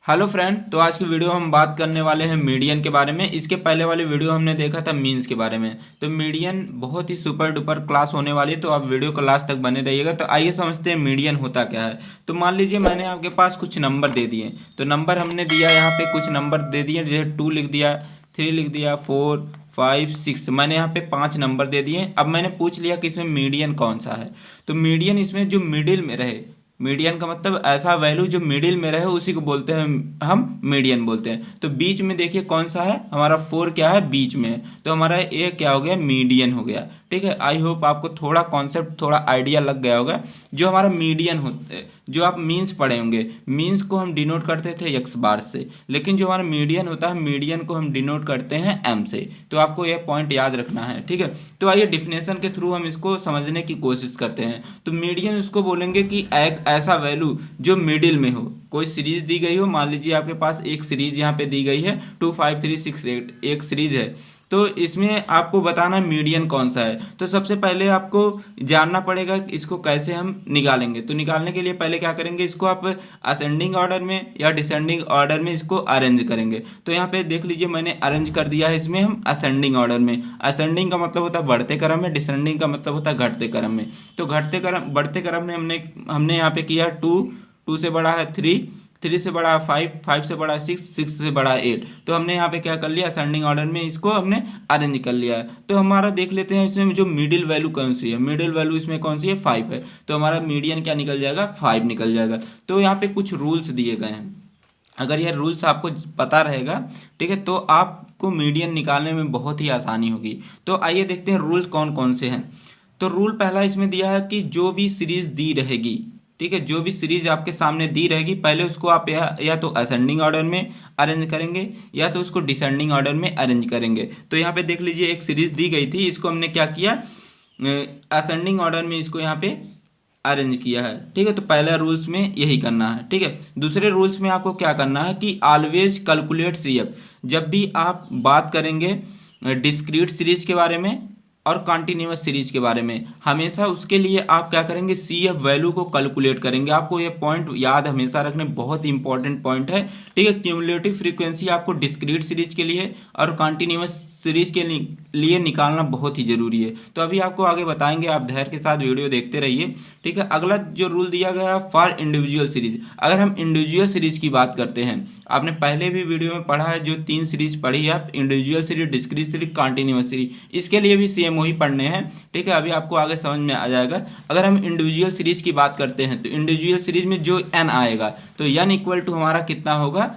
Hello friend, तो आज की वीडियो हम बात करने वाले हैं मीडियन के बारे में। इसके पहले वाली वीडियो हमने देखा था मीन्स के बारे में। तो मीडियन बहुत ही सुपर डुपर क्लास होने वाली है, तो आप वीडियो को लास्ट तक बने रहिएगा। तो आइए समझते हैं मीडियन होता क्या है। तो मान लीजिए मैंने आपके पास कुछ नंबर दे दिए, तो नंबर हमने दिया यहाँ पे कुछ नंबर दे दिए, जैसे 2 लिख दिया, 3 लिख दिया, 4 5 6, मैंने यहाँ पे 5 नंबर दे दिए। अब मैंने पूछ लिया कि इसमें मीडियन कौन सा है। तो मीडियन इसमें जो मिडिल में रहे, मीडियन का मतलब ऐसा वैल्यू जो मिडिल में रहे उसी को बोलते हैं हम मीडियन बोलते हैं। तो बीच में देखिए कौन सा है, हमारा 4 क्या है, बीच में है, तो हमारा ये क्या हो गया, मीडियन हो गया। ठीक है, आई होप आपको थोड़ा कॉन्सेप्ट, थोड़ा आइडिया लग गया होगा। जो हमारा मीडियन होते हैं, जो आप मीन्स पढ़े होंगे, मीन्स को हम डिनोट करते थे एक्स बार से, लेकिन जो हमारा मीडियन होता है, मीडियन को हम डिनोट करते हैं एम से। तो आपको यह पॉइंट याद रखना है। ठीक है, तो आइए डिफिनेशन के थ्रू हम इसको समझने की कोशिश करते हैं। तो मीडियन उसको बोलेंगे कि एक ऐसा वैल्यू जो मिडिल में हो। कोई सीरीज दी गई हो, मान लीजिए आपके पास एक सीरीज यहाँ पे दी गई है 2 5 3 6 8, एक सीरीज है। तो इसमें आपको बताना मीडियन कौन सा है। तो सबसे पहले आपको जानना पड़ेगा कि इसको कैसे हम निकालेंगे। तो निकालने के लिए पहले क्या करेंगे, इसको आप असेंडिंग ऑर्डर में या डिसेंडिंग ऑर्डर में इसको अरेंज करेंगे। तो यहाँ पे देख लीजिए मैंने अरेंज कर दिया है इसमें हम असेंडिंग ऑर्डर में। असेंडिंग का मतलब होता है बढ़ते क्रम में, डिसेंडिंग का मतलब होता है घटते क्रम में। तो घटते क्रम बढ़ते क्रम में हमने यहाँ पे किया 2, 2 से बड़ा है 3, 3 से बड़ा 5, 5 से बड़ा 6, 6 से बड़ा 8। तो हमने यहाँ पे क्या कर लिया, असेंडिंग ऑर्डर में इसको हमने अरेंज कर लिया है। तो हमारा देख लेते हैं इसमें जो मिडिल वैल्यू कौन सी है। मिडिल वैल्यू इसमें कौन सी है, 5 है। तो हमारा मीडियन क्या निकल जाएगा, 5 निकल जाएगा। तो यहाँ पे कुछ रूल्स दिए गए हैं, अगर ये रूल्स आपको पता रहेगा, ठीक है, तो आपको मीडियन निकालने में बहुत ही आसानी होगी। तो आइए देखते हैं रूल्स कौन कौन से हैं। तो रूल पहला इसमें दिया है कि जो भी सीरीज दी रहेगी, ठीक है, जो भी सीरीज आपके सामने दी रहेगी, पहले उसको आप या तो असेंडिंग ऑर्डर में अरेंज करेंगे या तो उसको डिसेंडिंग ऑर्डर में अरेंज करेंगे। तो यहाँ पे देख लीजिए एक सीरीज दी गई थी, इसको हमने क्या किया, असेंडिंग ऑर्डर में इसको यहाँ पे अरेंज किया है। ठीक है, तो पहले रूल्स में यही करना है। ठीक है, दूसरे रूल्स में आपको क्या करना है कि ऑलवेज कैलकुलेट सीएफ। जब भी आप बात करेंगे डिस्क्रीट सीरीज के बारे में और कॉन्टिन्यूअस सीरीज के बारे में, हमेशा उसके लिए आप क्या करेंगे, सी एफ वैल्यू को कैलकुलेट करेंगे। आपको ये पॉइंट याद हमेशा रखने, बहुत इंपॉर्टेंट पॉइंट है। ठीक है, क्यूमुलेटिव फ्रीक्वेंसी आपको डिस्क्रीट सीरीज के लिए और कॉन्टिन्यूअस सीरीज के लिए निकालना बहुत ही जरूरी है। तो अभी आपको आगे बताएंगे, आप धैर्य के साथ वीडियो देखते रहिए। ठीक है, अगला जो रूल दिया गया है फॉर इंडिविजुअल सीरीज। अगर हम इंडिविजुअल सीरीज की बात करते हैं, आपने पहले भी वीडियो में पढ़ा है, जो 3 सीरीज पढ़ी है आप, individual series, discrete series, continuous series, इसके लिए भी सेम वही पढ़ने हैं। ठीक है, अभी आपको आगे समझ में आ जाएगा। अगर हम इंडिविजुअल सीरीज की बात करते हैं, तो इंडिविजुअल सीरीज में जो एन आएगा, तो एन इक्वल टू हमारा कितना होगा,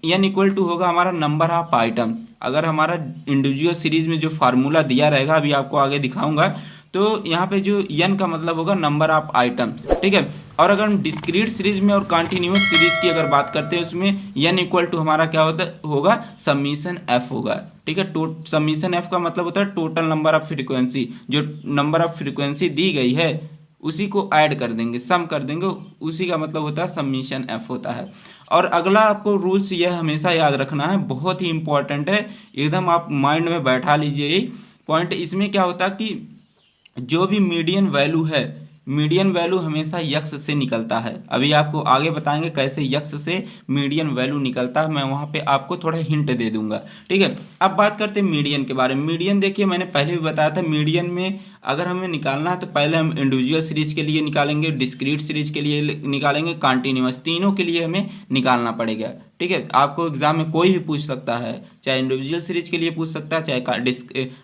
एन इक्वल टू होगा हमारा नंबर ऑफ आइटम। अगर हमारा इंडिविजुअल सीरीज में जो फार्मूला दिया रहेगा, अभी आपको आगे दिखाऊंगा, तो यहाँ पे जो एन का मतलब होगा नंबर ऑफ आइटम। ठीक है, और अगर हम डिस्क्रीट सीरीज में और कॉन्टिन्यूअस सीरीज की अगर बात करते हैं, उसमें एन इक्वल टू हमारा क्या होगा, समीशन एफ होगा। ठीक है, समीशन एफ का मतलब होता है टोटल नंबर ऑफ फ्रीक्वेंसी। जो नंबर ऑफ फ्रीक्वेंसी दी गई है उसी को ऐड कर देंगे, सम कर देंगे, उसी का मतलब होता है समीशन एफ होता है। और अगला आपको रूल्स यह हमेशा याद रखना है, बहुत ही इंपॉर्टेंट है, एकदम आप माइंड में बैठा लीजिए ये पॉइंट। इसमें क्या होता है कि जो भी मीडियन वैल्यू है, मीडियन वैल्यू हमेशा यक्स से निकलता है। अभी आपको आगे बताएंगे कैसे यक्स से मीडियन वैल्यू निकलता है, मैं वहाँ पे आपको थोड़ा हिंट दे दूंगा। ठीक है, अब बात करते हैं मीडियन के बारे में। मीडियन देखिए मैंने पहले भी बताया था, मीडियन में अगर हमें निकालना है तो पहले हम इंडिविजुअल सीरीज के लिए निकालेंगे, डिस्क्रीट सीरीज के लिए निकालेंगे, कॉन्टिन्यूअस, तीनों के लिए हमें निकालना पड़ेगा। ठीक है, आपको एग्जाम में कोई भी पूछ सकता है, चाहे इंडिविजुअल सीरीज के लिए पूछ सकता है, चाहे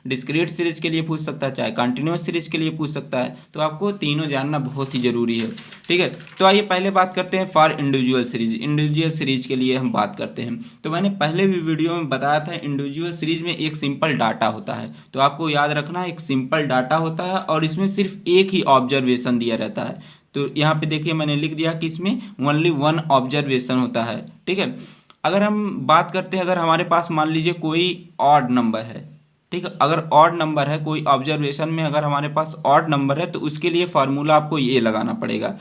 डिस्क्रीट सीरीज के लिए पूछ सकता है, चाहे कॉन्टिन्यूअस सीरीज के लिए पूछ सकता है। तो आपको तीनों जानना बहुत ही जरूरी है। ठीक है, तो आइए पहले बात करते हैं for individual series. Individual series के लिए हम बात करते हैं, तो मैंने पहले भी वीडियो में बताया था, इंडिविजुअल सीरीज में एक सिंपल डाटा होता है। तो आपको याद रखना, एक सिंपल डाटा होता है और इसमें सिर्फ एक ही ऑब्जर्वेशन दिया रहता है। तो यहाँ पे देखिए मैंने लिख दिया कि इसमें ओनली 1 ऑब्जर्वेशन होता है। ठीक है, अगर हम बात करते हैं, अगर हमारे पास मान लीजिए कोई ऑड नंबर है, ठीक है, अगर ऑड नंबर है, कोई ऑब्जर्वेशन में अगर हमारे पास ऑड नंबर है, तो उसके लिए फार्मूला आपको ये लगाना पड़ेगा।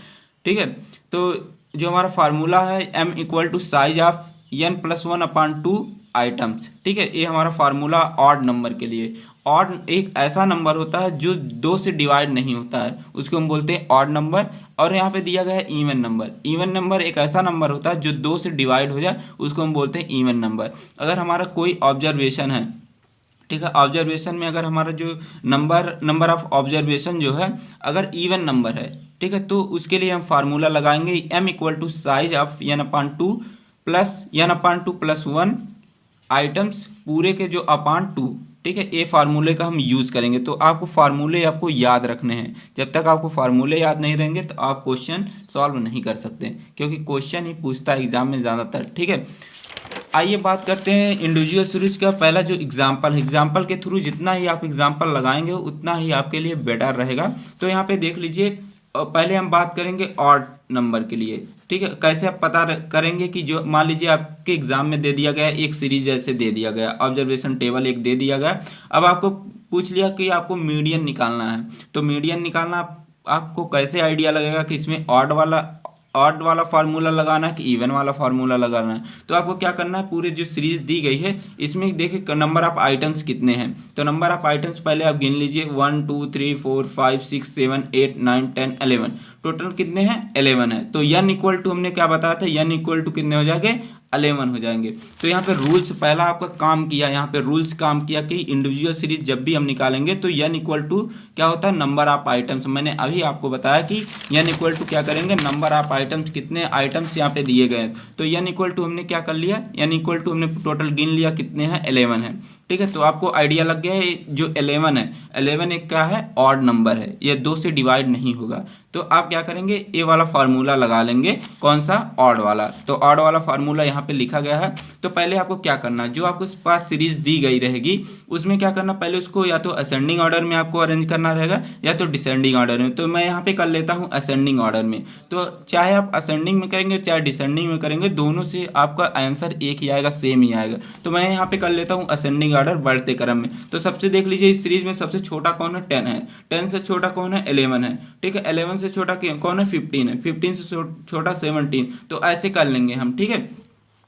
ठीक है, तो जो हमारा फार्मूला है, m equal to size of n plus 1 upon 2 items. ठीक है, ये हमारा फार्मूला ऑड नंबर के लिए। ऑड एक ऐसा नंबर होता है जो 2 से डिवाइड नहीं होता है, उसको हम बोलते हैं ऑड नंबर। और यहाँ पे दिया गया है इवन नंबर। इवन नंबर एक ऐसा नंबर होता है जो 2 से डिवाइड हो जाए, उसको हम बोलते हैं इवन नंबर। अगर हमारा कोई ऑब्जर्वेशन है, ठीक है, ऑब्जर्वेशन में अगर हमारा जो नंबर ऑफ ऑब्जर्वेशन जो है अगर इवन नंबर है, ठीक है, तो उसके लिए हम फार्मूला लगाएंगे m equal to size of n/2 plus n/2 plus 1 items पूरे के जो अपान 2, ठीक है, ये फार्मूले का हम यूज़ करेंगे। तो आपको फार्मूले आपको याद रखने हैं। जब तक आपको फार्मूले याद नहीं रहेंगे तो आप क्वेश्चन सॉल्व नहीं कर सकते, क्योंकि क्वेश्चन ही पूछता है एग्जाम में ज़्यादातर, ठीक है। आइए बात करते हैं इंडिविजुअल सीरीज का पहला जो एग्जाम्पल के थ्रू जितना ही आप एग्जाम्पल लगाएंगे उतना ही आपके लिए बेटर रहेगा। तो यहाँ पे देख लीजिए, पहले हम बात करेंगे ऑड नंबर के लिए, ठीक है। कैसे आप पता करेंगे कि जो मान लीजिए आपके एग्जाम में दे दिया गया एक सीरीज जैसे दे दिया गया, ऑब्जर्वेशन टेबल एक दे दिया गया, अब आपको पूछ लिया कि आपको मीडियन निकालना है। तो मीडियन निकालना आपको कैसे आइडिया लगेगा कि इसमें ऑड वाला फार्मूला लगाना है कि इवन वाला फार्मूला लगाना है। तो आपको क्या करना है, पूरे जो सीरीज दी गई है इसमें देखिए नंबर ऑफ आइटम्स कितने हैं। तो नंबर ऑफ आइटम्स पहले आप गिन लीजिए, 1 2 3 4 5 6 7 8 9 10 11, टोटल कितने हैं, 11 है। तो n इक्वल टू हमने क्या बताया था, n इक्वल टू कितने हो जाएंगे, 11 हो जाएंगे। तो यहाँ पे रूल्स पहला आपका काम किया, यहाँ पे रूल्स काम किया कि इंडिविजुअल सीरीज जब भी हम निकालेंगे तो n इक्वल टू क्या होता है, नंबर ऑफ आइटम्स। मैंने अभी आपको बताया कि n इक्वल टू क्या करेंगे, नंबर ऑफ आइटम्स, कितने आइटम्स यहाँ पे दिए गए। तो n इक्वल टू हमने क्या कर लिया, n इक्वल टू हमने टोटल गिन लिया कितने हैं, 11 है, ठीक है। तो आपको आइडिया लग गया है जो 11 है, 11 एक क्या है, ऑड नंबर है, ये 2 से डिवाइड नहीं होगा। तो आप क्या करेंगे, ए वाला फार्मूला लगा लेंगे, कौन सा, ऑड वाला। तो ऑड वाला फार्मूला यहाँ पे लिखा गया है। तो पहले आपको क्या करना है, जो आपके पास सीरीज दी गई रहेगी उसमें क्या करना, पहले उसको या तो असेंडिंग ऑर्डर में आपको अरेंज करना रहेगा या तो डिसेंडिंग ऑर्डर में। तो मैं यहाँ पे कर लेता हूँ असेंडिंग ऑर्डर में। तो चाहे आप असेंडिंग में करेंगे चाहे डिसेंडिंग में करेंगे, दोनों से आपका आंसर एक ही आएगा, सेम ही आएगा। तो मैं यहाँ पे कर लेता हूँ असेंडिंग ऑर्डर बढ़ते क्रम में। तो सबसे देख लीजिए इस सीरीज में सबसे छोटा कौन है, 10 है, 10 से छोटा कौन है, 11 है, ठीक है। 11 से छोटा कौन है, 15 है, 15 से छोटा 17। तो ऐसे कर लेंगे हम, ठीक है,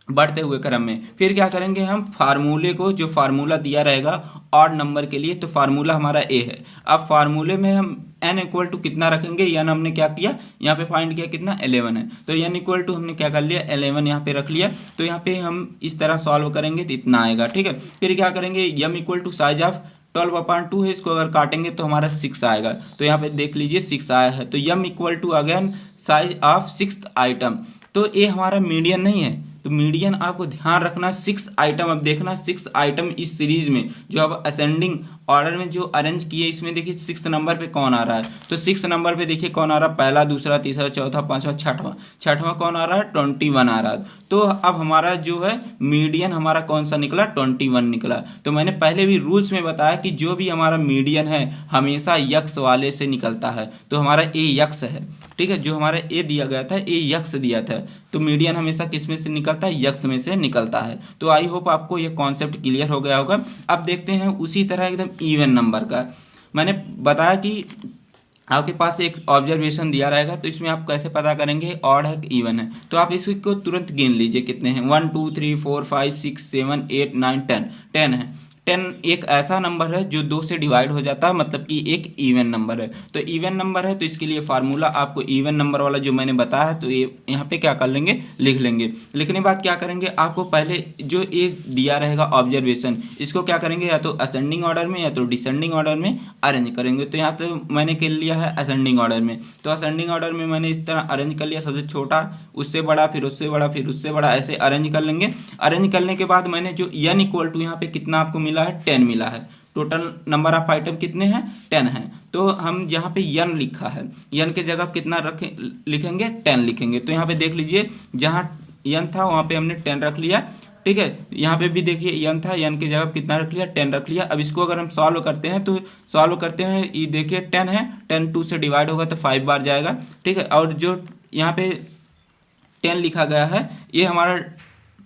बढ़ते हुए क्रम में। फिर क्या करेंगे, हम फार्मूले को, जो फार्मूला दिया रहेगा ऑड नंबर के लिए, तो फार्मूला हमारा ए है। अब फार्मूले में हम n इक्वल टू कितना रखेंगे, n हमने क्या किया, यहाँ पे फाइंड किया कितना, 11 है। तो n इक्वल टू हमने क्या कर लिया, 11 यहाँ पे रख लिया। तो यहाँ पे हम इस तरह सॉल्व करेंगे तो इतना आएगा, ठीक है। फिर क्या करेंगे, m equal to size of 12/2 है, इसको अगर काटेंगे तो हमारा 6 आएगा। तो यहाँ पे देख लीजिए 6 आया है। तो m equal to again size of 6th item. तो ये हमारा मीडियन नहीं है, तो मीडियन आपको ध्यान रखना, 6 आइटम। अब देखना 6 आइटम इस सीरीज में जो अब असेंडिंग ऑर्डर में जो अरेंज किए, इसमें देखिए 6 नंबर पे कौन आ रहा है। तो 6 नंबर पे देखिए कौन आ रहा है, पहला, दूसरा, तीसरा, चौथा, पांचवा, छठवां कौन आ रहा है, 21 आ रहा है। तो अब हमारा जो है मीडियन हमारा कौन सा निकला, 21 निकला। तो मैंने पहले भी रूल्स में बताया कि जो भी हमारा मीडियन है हमेशा यक्स वाले से निकलता है। तो हमारा ए यक्स है, ठीक है, जो हमारा ए दिया गया था, ए यक्स दिया था। तो मीडियन हमेशा किस में से निकलता है, यक्स में से निकलता है। तो आई होप आपको ये कॉन्सेप्ट क्लियर हो गया होगा। अब देखते हैं उसी तरह एकदम इवन नंबर का। मैंने बताया कि आपके पास एक ऑब्जर्वेशन दिया रहेगा, तो इसमें आप कैसे पता करेंगे ऑड है कि इवन है। तो आप इसको तुरंत गिन लीजिए कितने हैं, 1 2 3 4 5 6 7 8 9 10, 10 है। 10 एक ऐसा नंबर है जो 2 से डिवाइड हो जाता है, मतलब कि एक इवन नंबर है। तो इवन नंबर है तो इसके लिए फार्मूला आपको इवन नंबर वाला जो मैंने बताया है, तो ये यहाँ पे क्या कर लेंगे, लिख लेंगे। लिखने के बाद क्या करेंगे, आपको पहले जो ये दिया रहेगा ऑब्जर्वेशन, इसको क्या करेंगे, या तो असेंडिंग ऑर्डर में या तो डिसेंडिंग ऑर्डर में अरेंज करेंगे। तो यहाँ तो मैंने कर लिया है असेंडिंग ऑर्डर में। तो असेंडिंग ऑर्डर में मैंने इस तरह अरेंज कर लिया, सबसे छोटा, उससे बड़ा, फिर उससे बड़ा, फिर उससे बड़ा, ऐसे अरेंज कर लेंगे। अरेंज करने के बाद मैंने जो n इक्वल टू यहाँ पे कितना आपको मिला है, 10 मिला है। टोटल नंबर ऑफ आइटम कितने हैं, 10 हैं। तो हम यहाँ पे n लिखा है, n के जगह कितना लिखेंगे, 10 लिखेंगे। तो यहाँ पे देख लीजिए जहाँ n था वहाँ पे हमने 10 रख लिया, ठीक है। यहाँ पे भी देखिए n था, n की जगह कितना रख लिया, 10 रख लिया। अब इसको अगर हम सॉल्व करते हैं तो सॉल्व करते हैं, ये देखिए 10 है, 10 2 से डिवाइड होगा तो 5 बार जाएगा, ठीक है। और जो यहाँ पे 10 लिखा गया है ये हमारा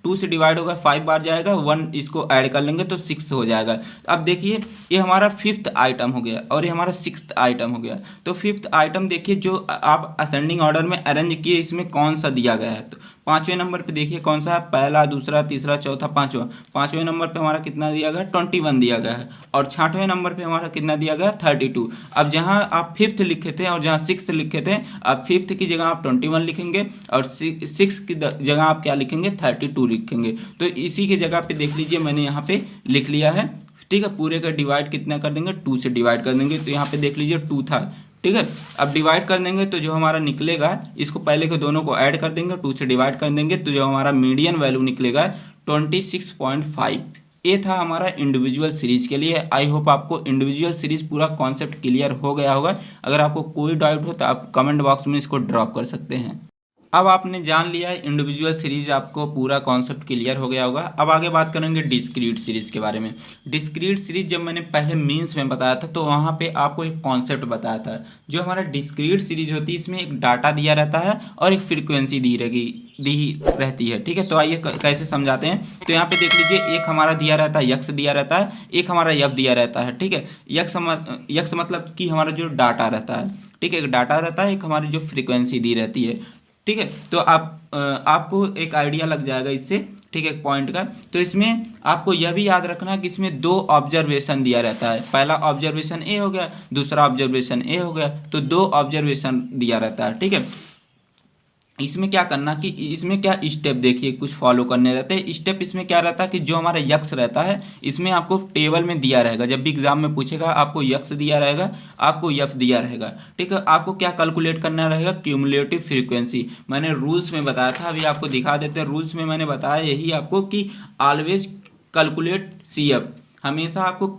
2 से डिवाइड होगा, 5 बार जाएगा, 1 इसको ऐड कर लेंगे तो 6 हो जाएगा। अब देखिए ये हमारा 5th आइटम हो गया और ये हमारा 6th आइटम हो गया। तो 5th आइटम देखिए जो आप असेंडिंग ऑर्डर में अरेंज किए, इसमें कौन सा दिया गया है। तो 5वें नंबर पे देखिए कौन सा है, पहला, दूसरा, तीसरा, चौथा, पांचवा। 5वें नंबर पे हमारा कितना दिया गया है, 21 दिया गया है। और 6वें नंबर पे हमारा कितना दिया गया है, 32। अब जहाँ आप फिफ्थ लिखे थे और जहाँ सिक्स लिखे थे, अब फिफ्थ की जगह आप 21 लिखेंगे और सिक्स की जगह आप क्या लिखेंगे, 32 लिखेंगे। तो इसी की जगह पे देख लीजिए मैंने यहाँ पे लिख लिया है। ठीक है, पूरे का डिवाइड कितना कर देंगे, 2 से डिवाइड कर देंगे। तो यहाँ पे देख लीजिए 2 था। ठीक है, अब डिवाइड कर देंगे तो जो हमारा निकलेगा, इसको पहले के दोनों को ऐड कर देंगे, 2 से डिवाइड कर देंगे तो जो हमारा मीडियन वैल्यू निकलेगा 26.5। ये था हमारा इंडिविजुअल सीरीज के लिए। आई होप आपको इंडिविजुअल सीरीज पूरा कॉन्सेप्ट क्लियर हो गया होगा। अगर आपको कोई डाउट हो तो आप कमेंट बॉक्स में इसको ड्रॉप कर सकते हैं। अब आपने जान लिया है इंडिविजुअल सीरीज, आपको पूरा कॉन्सेप्ट क्लियर हो गया होगा। अब आगे बात करेंगे डिस्क्रीट सीरीज के बारे में। डिस्क्रीट सीरीज जब मैंने पहले मीन्स में बताया था तो वहाँ पे आपको एक कॉन्सेप्ट बताया था। जो हमारा डिस्क्रीट सीरीज होती है इसमें एक डाटा दिया रहता है और एक फ्रीक्वेंसी दी रहती है। ठीक है, तो आइए कैसे समझाते हैं। तो यहाँ पे देख लीजिए, एक हमारा दिया रहता है, यक्स दिया रहता है, एक हमारा यफ दिया रहता है। ठीक है, यक्स मतलब कि हमारा जो डाटा रहता है। ठीक है, एक डाटा रहता है, एक हमारी जो फ्रीक्वेंसी दी रहती है। ठीक है, तो आपको एक आइडिया लग जाएगा इससे। ठीक है, एक पॉइंट का। तो इसमें आपको यह भी याद रखना है कि इसमें 2 ऑब्जर्वेशन दिया रहता है। पहला ऑब्जर्वेशन ए हो गया, दूसरा ऑब्जर्वेशन ए हो गया, तो 2 ऑब्जर्वेशन दिया रहता है। ठीक है, इसमें क्या करना कि इसमें क्या स्टेप देखिए कुछ फॉलो करने रहते हैं। स्टेप इसमें क्या रहता है कि जो हमारा यक्स रहता है इसमें आपको टेबल में दिया रहेगा। जब भी एग्जाम में पूछेगा आपको यक्स दिया रहेगा, आपको यफ दिया रहेगा। ठीक है, आपको क्या कैलकुलेट करना रहेगा, क्यूमुलेटिव फ्रीक्वेंसी। मैंने रूल्स में बताया था, अभी आपको दिखा देते हैं। रूल्स में मैंने बताया यही आपको कि ऑलवेज कैलकुलेट CF। हमेशा आपको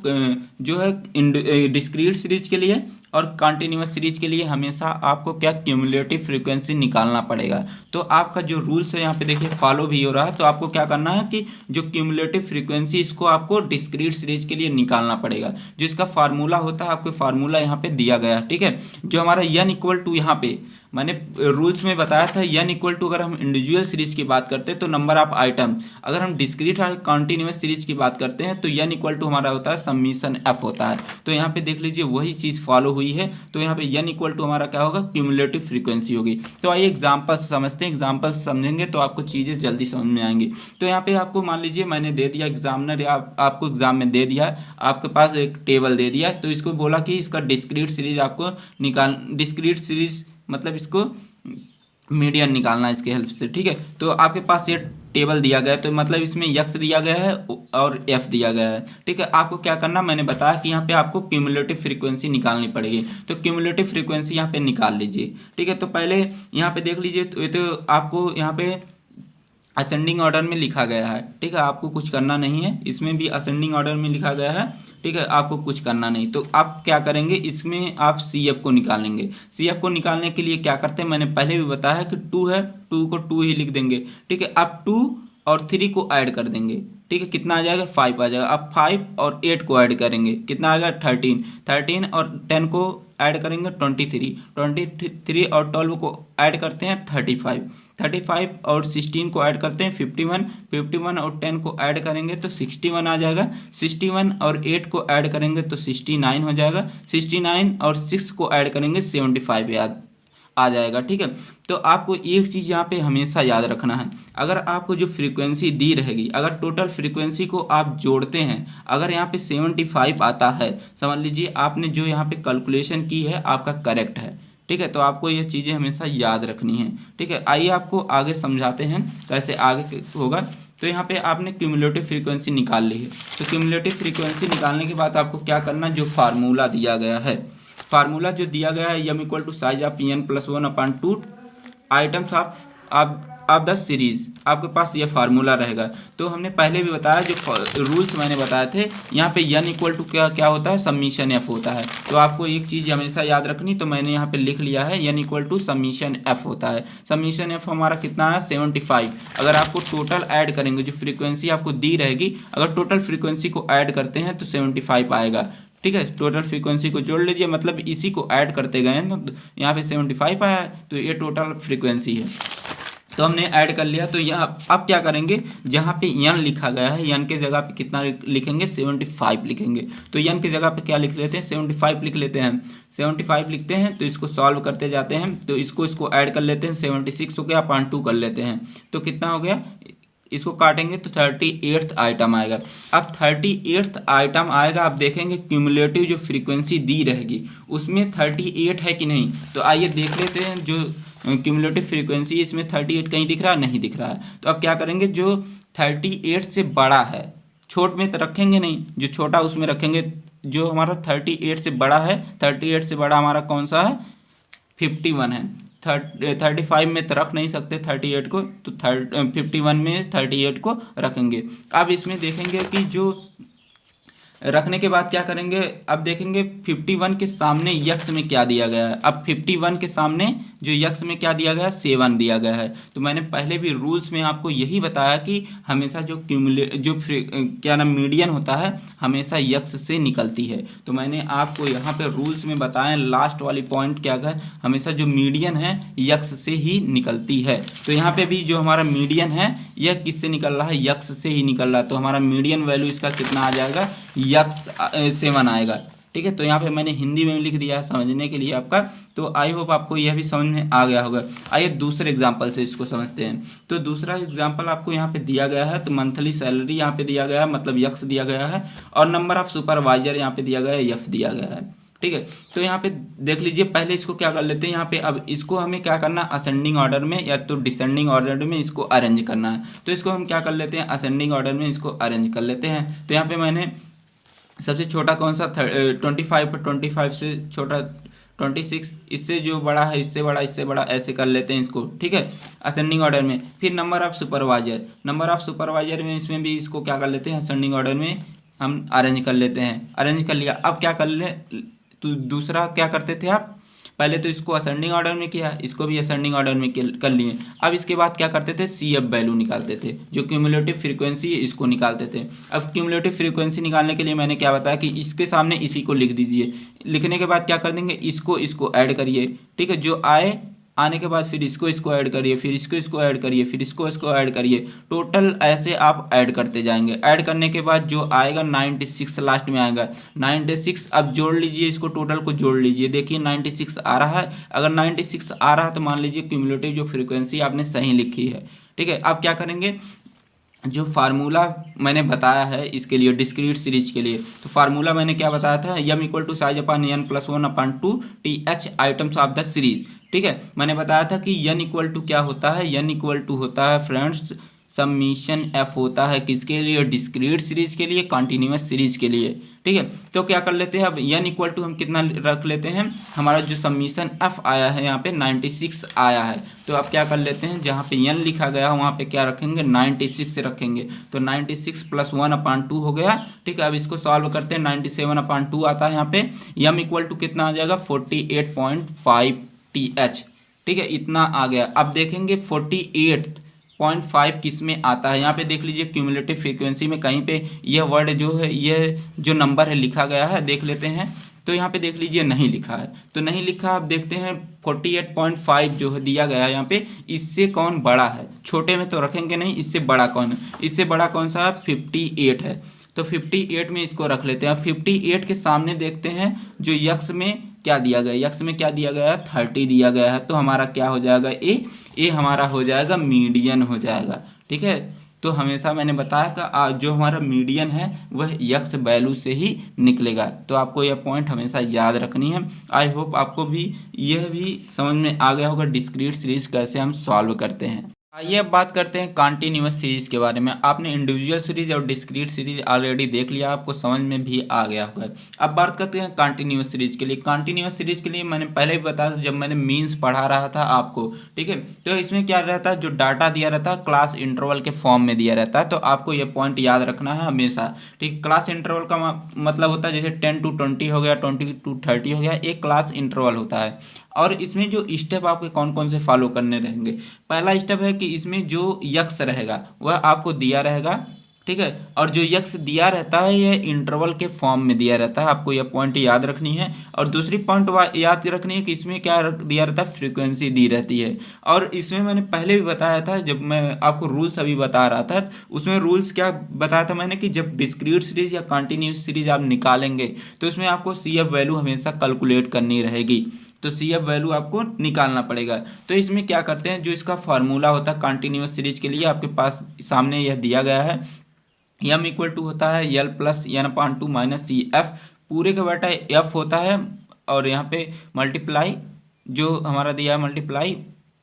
जो है डिस्क्रीट सीरीज के लिए और कंटिन्यूअस सीरीज के लिए हमेशा आपको क्या क्यूमुलेटिव फ्रीक्वेंसी निकालना पड़ेगा। तो आपका जो रूल्स है यहाँ पे देखिए फॉलो भी हो रहा है। तो आपको क्या करना है कि जो क्यूमुलेटिव फ्रीक्वेंसी इसको आपको डिस्क्रीट सीरीज के लिए निकालना पड़ेगा। जिसका फार्मूला होता है, आपको फार्मूला यहाँ पे दिया गया है। ठीक है, जो हमारा n इक्वल टू यहाँ पे मैंने रूल्स में बताया था, n इक्वल टू अगर हम इंडिविजुअल सीरीज की बात करते हैं तो नंबर ऑफ आइटम, अगर हम डिस्क्रीट और कॉन्टिन्यूअस सीरीज की बात करते हैं तो n इक्वल टू हमारा होता है समीशन f होता है। तो यहाँ पे देख लीजिए वही चीज़ फॉलो हुई है। तो यहाँ पे n इक्वल टू हमारा क्या होगा, क्यूमुलेटिव फ्रीक्वेंसी होगी। तो आइए एग्जाम्पल समझते हैं। एग्जाम्पल समझेंगे तो आपको चीज़ें जल्दी समझ में आएंगी। तो यहाँ पे आपको मान लीजिए मैंने दे दिया, एग्जामिनर आपको एग्जाम में दे दिया, आपके पास एक टेबल दे दिया। तो इसको बोला कि इसका डिस्क्रीट सीरीज आपको डिस्क्रीट सीरीज मतलब इसको मीडियन निकालना है इसके हेल्प से। ठीक है, तो आपके पास ये टेबल दिया गया है, तो मतलब इसमें यक्स दिया गया है और एफ दिया गया है। ठीक है, आपको क्या करना, मैंने बताया कि यहाँ पे आपको क्यूमुलेटिव फ्रीक्वेंसी निकालनी पड़ेगी। तो क्यूमुलेटिव फ्रीक्वेंसी यहाँ पे निकाल लीजिए। ठीक है, तो पहले यहाँ पे देख लीजिए, तो आपको यहाँ पे असेंडिंग ऑर्डर में लिखा गया है। ठीक है, आपको कुछ करना नहीं है, इसमें भी असेंडिंग ऑर्डर में लिखा गया है। ठीक है, आपको कुछ करना नहीं। तो आप क्या करेंगे, इसमें आप CF को निकालेंगे। CF को निकालने के लिए क्या करते हैं, मैंने पहले भी बताया कि 2 है, 2 को 2 ही लिख देंगे। ठीक है, आप 2 और 3 को ऐड कर देंगे। ठीक है, कितना आ जाएगा, 5 आ जाएगा। आप 5 और 8 को ऐड करेंगे, कितना आएगा, 13 और 10 को ऐड करेंगे, 23 और 12 को ऐड करते हैं, 35 और 16 को ऐड करते हैं, 51 और 10 को ऐड करेंगे तो 61 आ जाएगा। 61 और 8 को ऐड करेंगे तो 69 हो जाएगा। 69 और 6 को ऐड करेंगे 75 याद आ जाएगा। ठीक है, तो आपको एक चीज़ यहाँ पे हमेशा याद रखना है, अगर आपको जो फ्रीक्वेंसी दी रहेगी, अगर टोटल फ्रीक्वेंसी को आप जोड़ते हैं, अगर यहाँ पे 75 आता है, समझ लीजिए आपने जो यहाँ पे कैलकुलेशन की है आपका करेक्ट है। ठीक है, तो आपको ये चीज़ें हमेशा याद रखनी है। ठीक है, आइए आपको आगे समझाते हैं कैसे आगे होगा। तो यहाँ पे आपने क्यूमुलेटिव फ्रीक्वेंसी निकाल ली है। तो क्यूमुलेटिव फ्रीक्वेंसी निकालने के बाद आपको क्या करना, जो फार्मूला दिया गया है, फार्मूला जो दिया गया है m equal to size of n+1/2 items of the series, आपके पास ये फार्मूला रहेगा। तो हमने पहले भी बताया, जो रूल्स मैंने बताए थे, यहाँ पे n इक्वल टू क्या होता है, समीशन f होता है। तो आपको एक चीज़ हमेशा याद रखनी, तो मैंने यहाँ पे लिख लिया है n equal to summation f होता है। समीशन f हमारा कितना है, 75। अगर आपको टोटल ऐड करेंगे, जो फ्रीक्वेंसी आपको दी रहेगी, अगर टोटल फ्रीक्वेंसी को ऐड करते हैं तो 75 आएगा। ठीक है, टोटल फ्रीक्वेंसी को जोड़ लीजिए, मतलब इसी को ऐड करते गए हैं तो यहाँ पे 75 आया है। तो ये टोटल फ्रीक्वेंसी है। तो हमने ऐड कर लिया। तो यहाँ अब क्या करेंगे, जहाँ पे यन लिखा गया है, यन के जगह पे कितना लिखेंगे, 75 लिखेंगे। तो यन की जगह पे क्या लिख लेते हैं, 75 लिख लेते हैं। 75 लिखते हैं तो इसको सॉल्व करते जाते हैं, तो इसको ऐड कर लेते हैं। 76 हो गया, अपॉन 2 कर लेते हैं, तो कितना हो गया, इसको काटेंगे तो 38th आइटम आएगा। अब 38th आइटम आएगा, आप देखेंगे क्यूमुलेटिव जो फ्रीक्वेंसी दी रहेगी उसमें 38 है कि नहीं। तो आइए देख लेते हैं, जो क्यूमुलेटिव फ्रीक्वेंसी इसमें 38 कहीं दिख रहा है, नहीं दिख रहा है। तो अब क्या करेंगे, जो 38 से बड़ा है, छोट में तो रखेंगे नहीं, जो छोटा उसमें रखेंगे। जो हमारा 38 से बड़ा है, 38 से बड़ा हमारा कौन सा है, 51 है। 35 में तो रख नहीं सकते 38 को, तो 51 में 38 को रखेंगे। अब इसमें देखेंगे कि जो रखने के बाद क्या करेंगे, अब देखेंगे 51 के सामने यक्स में क्या दिया गया है। अब 51 के सामने जो यक्स में क्या दिया गया है, 7 दिया गया है। तो मैंने पहले भी रूल्स में आपको यही बताया कि हमेशा जो क्या नाम मीडियन होता है हमेशा यक्स से निकलती है। तो मैंने आपको यहाँ पे रूल्स में बताया, लास्ट वाली पॉइंट क्या है, हमेशा जो मीडियन है यक्स से ही निकलती है। तो यहाँ पे भी जो हमारा मीडियन है यह किससे निकल रहा है, यक्स से ही निकल रहा है। तो हमारा मीडियन वैल्यू इसका कितना आ जाएगा, यक्स 7 आएगा। ठीक है, तो यहाँ पे मैंने हिंदी में लिख दिया है समझने के लिए आपका। तो आई होप आपको यह भी समझ में आ गया होगा। आइए दूसरे एग्जांपल से इसको समझते हैं। तो दूसरा एग्जांपल आपको यहाँ पे दिया गया है, तो मंथली सैलरी यहाँ पे दिया गया है, मतलब यक्स दिया गया है, और नंबर ऑफ सुपरवाइजर यहाँ पे दिया गया है, एफ दिया गया है। ठीक है, तो यहाँ पे देख लीजिए, पहले इसको क्या कर लेते हैं, यहाँ पे अब इसको हमें क्या करना है, असेंडिंग ऑर्डर में या तो डिसेंडिंग ऑर्डर में इसको अरेंज करना है। तो इसको हम क्या कर लेते हैं, असेंडिंग ऑर्डर में इसको अरेंज कर लेते हैं। तो यहाँ पे मैंने सबसे छोटा कौन सा 25 से छोटा 26, इससे जो बड़ा है इससे बड़ा, इससे बड़ा, ऐसे कर लेते हैं इसको। ठीक है, असेंडिंग ऑर्डर में। फिर नंबर ऑफ सुपरवाइजर में इसमें भी इसको क्या कर लेते हैं, असेंडिंग ऑर्डर में हम अरेंज कर लेते हैं। अरेंज कर लिया, अब क्या कर ले, तो दूसरा क्या करते थे आप, पहले तो इसको असेंडिंग ऑर्डर में किया, इसको भी असेंडिंग ऑर्डर में कर लिए। अब इसके बाद क्या करते थे, सी एफ वैल्यू निकालते थे, जो क्यूमुलेटिव फ्रीक्वेंसी है इसको निकालते थे। अब क्यूमुलेटिव फ्रीक्वेंसी निकालने के लिए मैंने क्या बताया कि इसके सामने इसी को लिख दीजिए। लिखने के बाद क्या कर देंगे, इसको ऐड करिए। ठीक है, जो आने के बाद फिर इसको ऐड करिए, फिर इसको ऐड करिए, फिर इसको ऐड करिए। टोटल ऐसे आप ऐड करते जाएंगे। ऐड करने के बाद जो आएगा 96 लास्ट में आएगा, 96। अब जोड़ लीजिए, इसको टोटल को जोड़ लीजिए, देखिए 96 आ रहा है। अगर 96 आ रहा है तो मान लीजिए क्यूमुलेटिव जो फ्रीक्वेंसी आपने सही लिखी है। ठीक है, अब क्या करेंगे, जो फार्मूला मैंने बताया है इसके लिए, डिस्क्रीट सीरीज के लिए, तो फार्मूला मैंने क्या बताया था, यम equal to size upon n plus 1 upon 2 T H items of the series. ठीक है, मैंने बताया था कि यन इक्वल टू क्या होता है, यन इक्वल टू होता है फ्रेंड्स समीशन एफ होता है किसके लिए, डिस्क्रीट सीरीज के लिए, कॉन्टिन्यूस सीरीज के लिए। ठीक है, तो क्या कर लेते हैं, अब यन इक्वल टू हम कितना रख लेते हैं, हमारा जो समीशन एफ आया है यहाँ पे 96 आया है। तो अब क्या कर लेते हैं, जहाँ पे यन लिखा गया है वहाँ पे क्या रखेंगे, 96 रखेंगे। तो 96 प्लस 1 अपॉन 2 हो गया। ठीक है, अब इसको सॉल्व करते हैं, 97 अपॉन 2 आता है यहाँ पे। यम इक्वल टू कितना आ जाएगा, 48.5 TH। ठीक है, इतना आ गया। अब देखेंगे 48.5 किस में आता है, यहाँ पे देख लीजिए क्यूमुलेटिव फ्रीक्वेंसी में कहीं पे यह वर्ड जो है, यह जो नंबर है लिखा गया है, देख लेते हैं। तो यहाँ पे देख लीजिए नहीं लिखा है, तो नहीं लिखा। अब देखते हैं 48.5 जो है दिया गया है यहाँ पे, इससे कौन बड़ा है, छोटे में तो रखेंगे नहीं, इससे बड़ा कौन है, इससे बड़ा कौन सा है, 58 है। तो 58 में इसको रख लेते हैं। 58 के सामने देखते हैं जो यक्स में क्या दिया गया, यक्स में क्या दिया गया है, 30 दिया गया है। तो हमारा क्या हो जाएगा, ए हमारा हो जाएगा मीडियन हो जाएगा। ठीक है, तो हमेशा मैंने बताया कि जो हमारा मीडियन है वह यक्स वैल्यू से ही निकलेगा। तो आपको यह पॉइंट हमेशा याद रखनी है। आई होप आपको भी यह भी समझ में आ गया होगा डिस्क्रीट सीरीज कैसे हम सॉल्व करते हैं। आइए अब बात करते हैं कॉन्टिन्यूअस सीरीज के बारे में। आपने इंडिविजुअल सीरीज और डिस्क्रीट सीरीज ऑलरेडी देख लिया, आपको समझ में भी आ गया होगा। अब बात करते हैं कॉन्टिन्यूअस सीरीज के लिए। कॉन्टिन्यूअस सीरीज के लिए मैंने पहले भी बताया था जब मैंने मीन्स पढ़ा रहा था आपको। ठीक है, तो इसमें क्या रहता है, जो डाटा दिया रहता है क्लास इंटरवल के फॉर्म में दिया रहता है। तो आपको यह पॉइंट याद रखना है हमेशा। ठीक, क्लास इंटरवल का मतलब होता है जैसे 10 to 20 हो गया, 20 to 30 हो गया, एक क्लास इंटरवल होता है। और इसमें जो स्टेप आपके कौन कौन से फॉलो करने रहेंगे, पहला स्टेप है कि इसमें जो यक्स रहेगा वह आपको दिया रहेगा। ठीक है। और जो यक्स दिया रहता है यह इंटरवल के फॉर्म में दिया रहता है, आपको यह पॉइंट याद रखनी है। और दूसरी पॉइंट याद रखनी है कि इसमें क्या दिया रहता है, फ्रीक्वेंसी दी रहती है। और इसमें मैंने पहले भी बताया था, जब मैं आपको रूल्स अभी बता रहा था, उसमें रूल्स क्या बताया था मैंने कि जब डिस्क्रीट सीरीज या कंटिन्यूस सीरीज आप निकालेंगे तो उसमें आपको सी एफ वैल्यू हमेशा कैलकुलेट करनी रहेगी, तो सी एफ वैल्यू आपको निकालना पड़ेगा। तो इसमें क्या करते हैं, जो इसका फार्मूला होता है कंटिन्यूस सीरीज के लिए आपके पास सामने यह दिया गया है, यम इक्वल टू होता है L plus n upon two minus C F, पूरे का बेटा एफ होता है, और यहाँ पे मल्टीप्लाई जो हमारा दिया है मल्टीप्लाई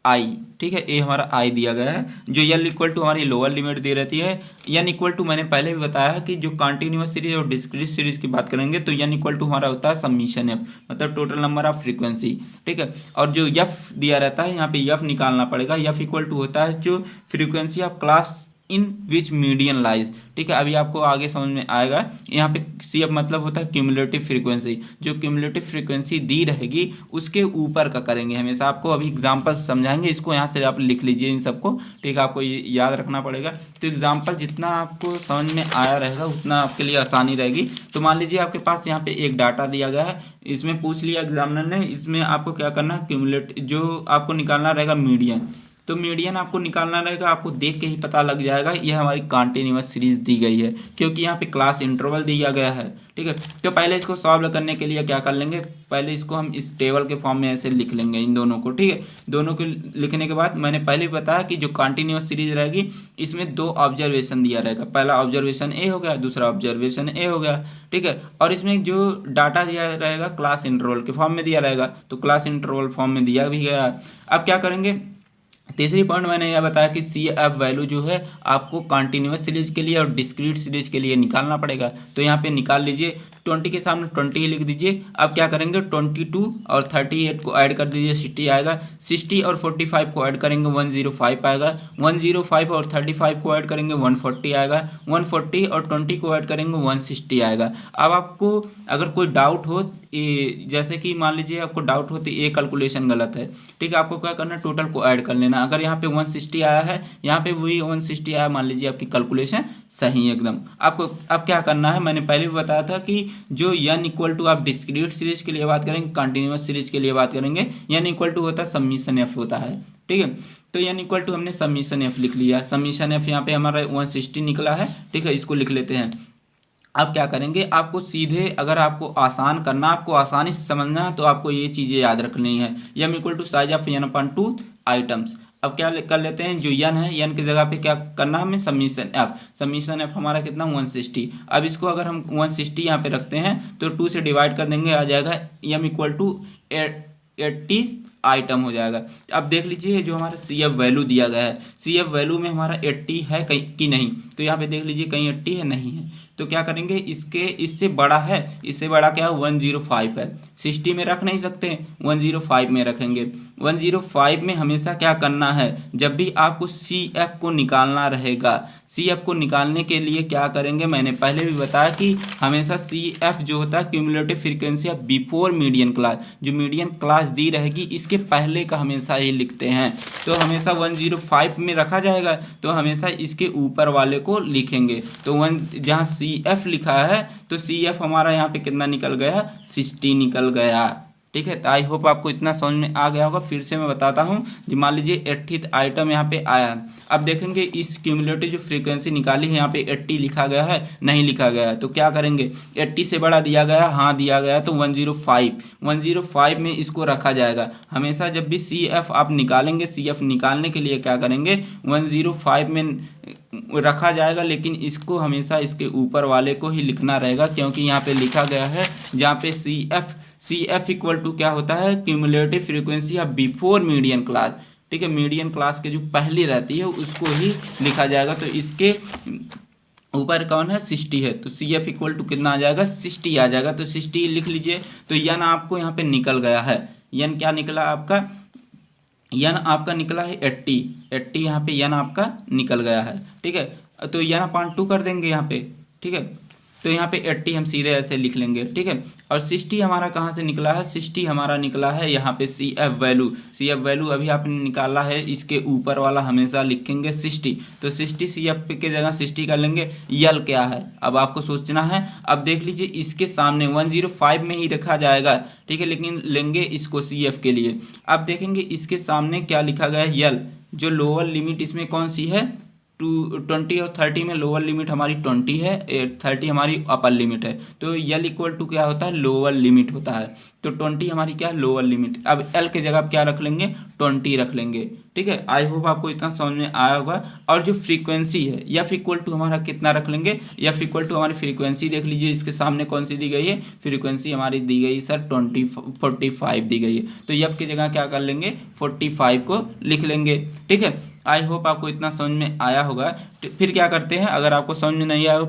आई, ठीक है, ये हमारा आई दिया गया है। जो यल इक्वल टू हमारी लोअर लिमिट दे रहती है, एन इक्वल टू मैंने पहले भी बताया कि जो कंटिन्यूस सीरीज और डिस्क्रीट सीरीज की बात करेंगे तो एन इक्वल टू हमारा होता है समीशन एफ, मतलब टोटल नंबर ऑफ फ्रीक्वेंसी, ठीक है। और जो एफ दिया रहता है यहाँ पे एफ निकालना पड़ेगा, एफ इक्वल टू होता है जो frequency of class in which median lies, ठीक है, अभी आपको आगे समझ में आएगा। यहाँ पे सी एफ मतलब होता है क्यूमुलेटिव फ्रीक्वेंसी, जो क्यूमुलेटिव फ्रीक्वेंसी दी रहेगी उसके ऊपर का करेंगे हमेशा। आपको अभी एग्जांपल समझाएंगे, इसको यहाँ से आप लिख लीजिए इन सबको, ठीक है, आपको ये याद रखना पड़ेगा। तो एग्जांपल जितना आपको समझ में आया रहेगा उतना आपके लिए आसानी रहेगी। तो मान लीजिए आपके पास यहाँ पे एक डाटा दिया गया है, इसमें पूछ लिया एग्जामिनर ने, इसमें आपको क्या करना है, क्यूमुलेटिव जो आपको निकालना रहेगा मीडियन, तो मीडियन आपको निकालना रहेगा, आपको देख के ही पता लग जाएगा यह हमारी कंटिन्यूअस सीरीज दी गई है, क्योंकि यहाँ पे क्लास इंटरवल दिया गया है, ठीक है। तो पहले इसको सॉल्व करने के लिए क्या कर लेंगे, पहले इसको हम इस टेबल के फॉर्म में ऐसे लिख लेंगे इन दोनों को, ठीक है। दोनों को लिखने के बाद मैंने पहले बताया कि जो कंटिन्यूअस सीरीज रहेगी इसमें दो ऑब्जर्वेशन दिया रहेगा, पहला ऑब्जर्वेशन ए हो गया, दूसरा ऑब्जर्वेशन ए हो गया, ठीक है। और इसमें जो डाटा दिया रहेगा क्लास इंटरवल के फॉर्म में दिया रहेगा, तो क्लास इंटरवल फॉर्म में दिया भी गया। अब क्या करेंगे, तीसरी पॉइंट मैंने यह बताया कि सी एफ वैल्यू जो है आपको कंटिन्यूअस सीरीज के लिए और डिस्क्रीट सीरीज के लिए निकालना पड़ेगा। तो यहाँ पे निकाल लीजिए, 20 के सामने 20 ही लिख दीजिए। अब क्या करेंगे, 22 और 38 को ऐड कर दीजिए, 60 आएगा। 60 और 45 को ऐड करेंगे 105 आएगा। 105 और 35 को ऐड करेंगे 140 आएगा। 140 और 20 को ऐड करेंगे 160 आएगा। अब आपको अगर कोई डाउट हो, जैसे कि मान लीजिए आपको डाउट हो तो ये कैलकुलेशन गलत है, ठीक है, आपको क्या करना है, टोटल को ऐड कर लेना। अगर यहाँ पे 160 आया है, यहाँ पे वही 160 आया, मान लीजिए आपकी कैलकुलेशन सही है एकदम। आपको अब क्या करना है, मैंने पहले भी बताया था कि जो n इक्वल टू आप डिस्क्रीट सीरीज के लिए बात करेंगे, कंटिन्यूअस सीरीज के लिए बात करेंगे, n इक्वल टू होता है समीशन एफ होता है, ठीक है। तो n इक्वल टू हमने समीशन एफ लिख लिया, समीशन एफ यहाँ पे हमारा 160 निकला है, ठीक है, इसको लिख लेते हैं। अब क्या करेंगे, आपको सीधे अगर आपको आसान करना, आपको आसानी से समझना है, तो आपको ये चीज़ें याद रखनी है। m equal to size of n upon two items. अब क्या कर लेते हैं, जो n है, n की जगह पे क्या करना है हमें, समीशन f। समीशन f हमारा कितना, 160। अब इसको अगर हम 160 यहाँ पे रखते हैं तो 2 से डिवाइड कर देंगे, आ जाएगा m इक्वल टू 80 आइटम हो जाएगा। अब देख लीजिए जो हमारा सी एफ वैल्यू दिया गया है, सी एफ वैल्यू में हमारा 80 है कहीं कि नहीं, तो यहाँ पे देख लीजिए कहीं 80 है, नहीं है। तो क्या करेंगे, इससे बड़ा है, इससे बड़ा क्या है, 105 है। 60 में रख नहीं सकते, 105 में रखेंगे। 105 में हमेशा क्या करना है, जब भी आपको सी एफ को निकालना रहेगा, सी एफ को निकालने के लिए क्या करेंगे, मैंने पहले भी बताया कि हमेशा सी एफ जो होता है cumulative frequency of before median class, जो मीडियन क्लास दी रहेगी इसके पहले का हमेशा ही लिखते हैं। तो हमेशा 105 में रखा जाएगा, तो हमेशा इसके ऊपर वाले को लिखेंगे। तो जहाँ सी एफ लिखा है तो सी एफ हमारा यहाँ पे कितना निकल गया, 60 निकल गया, ठीक है। तो आई होप आपको इतना समझ में आ गया होगा। फिर से मैं बताता हूँ, मान लीजिए 80th आइटम यहाँ पे आया है। अब देखेंगे इस क्यूमुलेटिव जो फ्रीक्वेंसी निकाली है, यहाँ पे 80 लिखा गया है, नहीं लिखा गया है, तो क्या करेंगे, 80 से बड़ा दिया गया, हाँ दिया गया, तो 105 में इसको रखा जाएगा। हमेशा जब भी सी एफ आप निकालेंगे, सी एफ निकालने के लिए क्या करेंगे, 105 में रखा जाएगा, लेकिन इसको हमेशा इसके ऊपर वाले को ही लिखना रहेगा, क्योंकि यहाँ पे लिखा गया है जहाँ पे सी एफ इक्वल टू क्या होता है, cumulative frequency of before median class, ठीक है, मीडियन क्लास के जो पहली रहती है उसको ही लिखा जाएगा। तो इसके ऊपर कौन है, 60 है, तो सी एफ इक्वल टू कितना आ जाएगा, 60 आ जाएगा। तो 60 लिख लीजिए। तो यन आपको यहाँ पे निकल गया है, यन क्या निकला आपका, यन आपका निकला है 80 यहाँ पे यन आपका निकल गया है, ठीक है। तो यन अपान 2 कर देंगे यहाँ पे, ठीक है। तो यहाँ पे 80 हम सीधे ऐसे लिख लेंगे, ठीक है। और 60 हमारा कहाँ से निकला है, 60 हमारा निकला है यहाँ पे CF वैल्यू। CF वैल्यू अभी आपने निकाला है, इसके ऊपर वाला हमेशा लिखेंगे 60, तो 60 CF के जगह 60 कर लेंगे। यल क्या है अब आपको सोचना है। अब देख लीजिए इसके सामने 105 में ही रखा जाएगा, ठीक है, लेकिन लेंगे इसको CF के लिए। अब देखेंगे इसके सामने क्या लिखा गया है, यल। जो लोअर लिमिट इसमें कौन सी है, 20 और 30 में लोअर लिमिट हमारी 20 है, 30 हमारी अपर लिमिट है। तो यल इक्वल टू क्या होता है, लोअर लिमिट होता है। तो 20 हमारी क्या, लोअर लिमिट। अब एल के जगह क्या रख लेंगे, 20 रख लेंगे, ठीक है। आई होप आपको इतना समझ में आया होगा। और जो फ्रीक्वेंसी है, एफ इक्वल टू हमारा कितना रख लेंगे, एफ इक्वल टू हमारी फ्रीक्वेंसी देख लीजिए इसके सामने कौन सी दी गई है, फ्रीक्वेंसी हमारी दी गई सर 45 दी गई है। तो एफ की जगह क्या कर लेंगे, 45 को लिख लेंगे, ठीक है। आई होप आपको इतना समझ में आया होगा। फिर क्या करते हैं, अगर आपको समझ में नहीं आया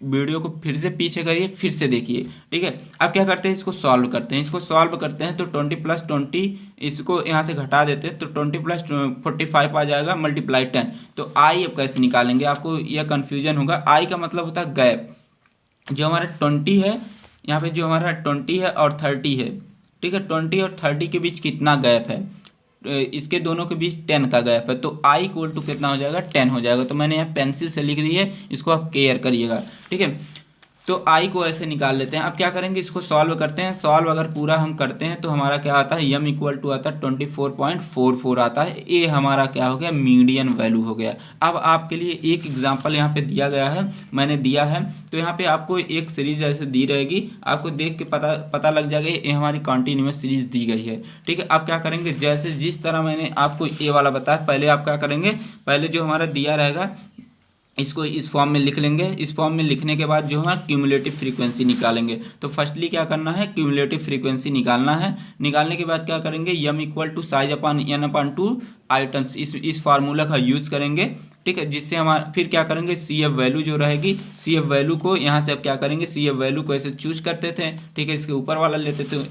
वीडियो को फिर से पीछे करिए, फिर से देखिए, ठीक है। अब क्या करते हैं, इसको सॉल्व करते हैं। इसको सॉल्व करते हैं तो 20 + 20 इसको यहाँ से घटा देते हैं तो 20 + 45 आ जाएगा मल्टीप्लाई 10। तो आई अब कैसे निकालेंगे, आपको यह कन्फ्यूजन होगा। आई का मतलब होता है गैप। जो हमारा 20 है यहाँ पे, जो हमारा 20 है और 30 है, ठीक है, 20 और 30 के बीच कितना गैप है, इसके दोनों के बीच 10 का गैप है। तो I इक्वल टू कितना हो जाएगा, 10 हो जाएगा। तो मैंने यहाँ पेंसिल से लिख दी है, इसको आप केयर करिएगा, ठीक है। तो I को ऐसे निकाल लेते हैं। अब क्या करेंगे, इसको सॉल्व करते हैं। सॉल्व अगर पूरा हम करते हैं तो हमारा क्या आता है, m इक्वल टू आता है 24.44 आता है। ये हमारा क्या हो गया, मीडियन वैल्यू हो गया। अब आपके लिए एक एग्जांपल यहाँ पे दिया गया है, मैंने दिया है। तो यहाँ पे आपको एक सीरीज ऐसे दी रहेगी, आपको देख के पता लग जाएगा ये हमारी कॉन्टिन्यूस सीरीज दी गई है, ठीक है। अब क्या करेंगे, जैसे जिस तरह मैंने आपको ये वाला बताया, पहले आप क्या करेंगे, पहले जो हमारा दिया रहेगा इसको इस फॉर्म में लिख लेंगे। इस फॉर्म में लिखने के बाद जो है क्यूमुलेटिव फ्रीक्वेंसी निकालेंगे। तो फर्स्टली क्या करना है, क्यूमुलेटिव फ्रीक्वेंसी निकालना है। निकालने के बाद क्या करेंगे, m equal to size upon n/2 items, इस फार्मूला का यूज करेंगे, ठीक है। जिससे हमारा फिर क्या करेंगे, CF वैल्यू जो रहेगी, CF वैल्यू को यहाँ से अब क्या करेंगे, CF वैल्यू को ऐसे चूज करते थे, ठीक है, इसके ऊपर वाला लेते थे।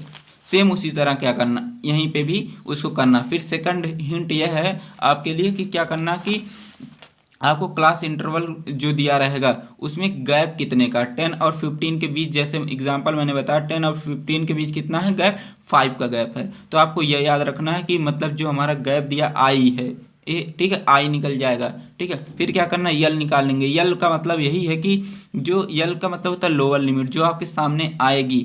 सेम उसी तरह क्या करना, यहीं पे भी उसको करना। फिर सेकंड हिंट यह है आपके लिए कि क्या करना, कि आपको क्लास इंटरवल जो दिया रहेगा उसमें गैप कितने का, 10 और 15 के बीच, जैसे एग्जांपल मैंने बताया 10 और 15 के बीच कितना है गैप, 5 का गैप है। तो आपको यह याद रखना है कि मतलब जो हमारा गैप दिया आई है, ठीक है, आई निकल जाएगा, ठीक है। फिर क्या करना, यल निकाल लेंगे। यल का मतलब यही है कि जो यल का मतलब होता है लोअर लिमिट, जो आपके सामने आएगी,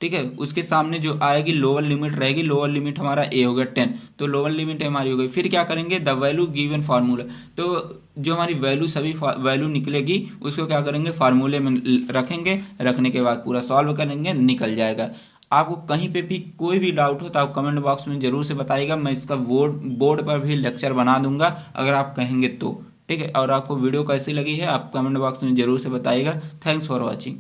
ठीक है, उसके सामने जो आएगी लोअर लिमिट रहेगी। लोअर लिमिट हमारा ए हो गया 10, तो लोअर लिमिट हमारी हो गई। फिर क्या करेंगे, द वैल्यू गिवन फार्मूला, तो जो हमारी वैल्यू सभी वैल्यू निकलेगी उसको क्या करेंगे, फार्मूले में रखेंगे। रखने के बाद पूरा सॉल्व करेंगे, निकल जाएगा। आपको कहीं पे भी कोई भी डाउट हो तो आप कमेंट बॉक्स में ज़रूर से बताइएगा। मैं इसका बोर्ड पर भी लेक्चर बना दूंगा अगर आप कहेंगे तो, ठीक है। और आपको वीडियो कैसी लगी है आप कमेंट बॉक्स में ज़रूर से बताइएगा। Thanks for watching.